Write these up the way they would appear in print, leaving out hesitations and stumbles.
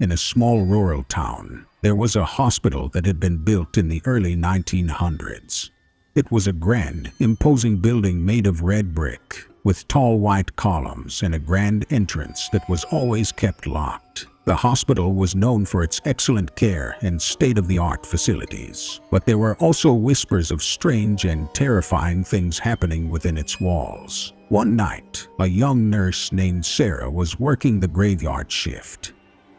in a small rural town, there was a hospital that had been built in the early 1900s. It was a grand, imposing building made of red brick, with tall white columns and a grand entrance that was always kept locked. The hospital was known for its excellent care and state-of-the-art facilities, but there were also whispers of strange and terrifying things happening within its walls. One night, a young nurse named Sarah was working the graveyard shift.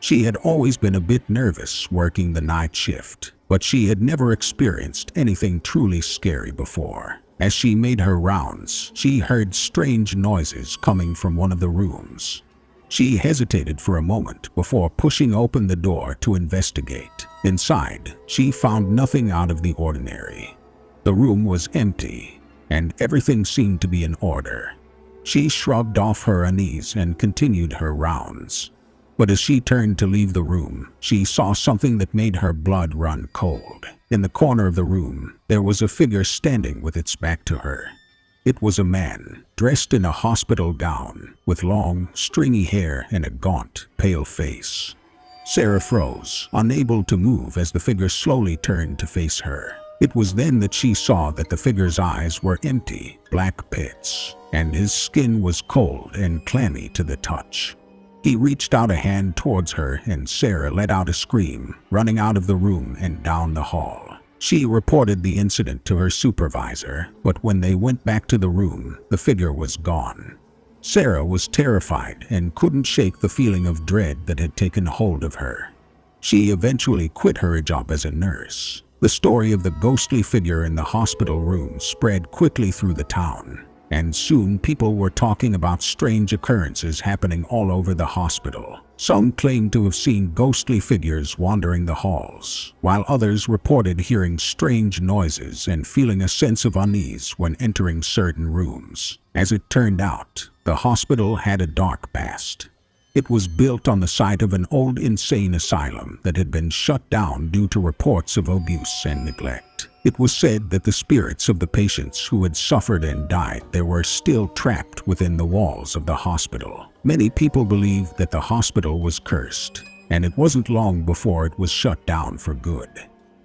She had always been a bit nervous working the night shift, but she had never experienced anything truly scary before. As she made her rounds, she heard strange noises coming from one of the rooms. She hesitated for a moment before pushing open the door to investigate. Inside, she found nothing out of the ordinary. The room was empty, and everything seemed to be in order. She shrugged off her unease and continued her rounds. But as she turned to leave the room, she saw something that made her blood run cold. In the corner of the room, there was a figure standing with its back to her. It was a man, dressed in a hospital gown, with long, stringy hair and a gaunt, pale face. Sarah froze, unable to move as the figure slowly turned to face her. It was then that she saw that the figure's eyes were empty, black pits, and his skin was cold and clammy to the touch. He reached out a hand towards her, and Sarah let out a scream, running out of the room and down the hall. She reported the incident to her supervisor, but when they went back to the room, the figure was gone. Sarah was terrified and couldn't shake the feeling of dread that had taken hold of her. She eventually quit her job as a nurse. The story of the ghostly figure in the hospital room spread quickly through the town, and soon people were talking about strange occurrences happening all over the hospital. Some claimed to have seen ghostly figures wandering the halls, while others reported hearing strange noises and feeling a sense of unease when entering certain rooms. As it turned out, the hospital had a dark past. It was built on the site of an old insane asylum that had been shut down due to reports of abuse and neglect. It was said that the spirits of the patients who had suffered and died there were still trapped within the walls of the hospital. Many people believed that the hospital was cursed, and it wasn't long before it was shut down for good.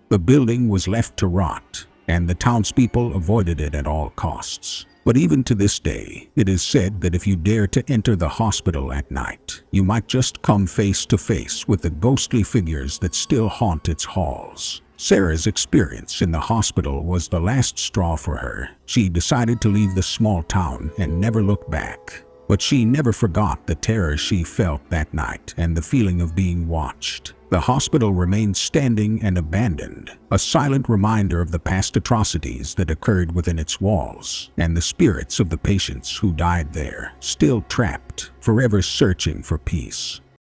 The building was left to rot, and the townspeople avoided it at all costs. But even to this day, it is said that if you dare to enter the hospital at night, you might just come face to face with the ghostly figures that still haunt its halls. Sarah's experience in the hospital was the last straw for her. She decided to leave the small town and never look back. But she never forgot the terror she felt that night and the feeling of being watched. The hospital remained standing and abandoned, a silent reminder of the past atrocities that occurred within its walls, and the spirits of the patients who died there, still trapped, forever searching for peace.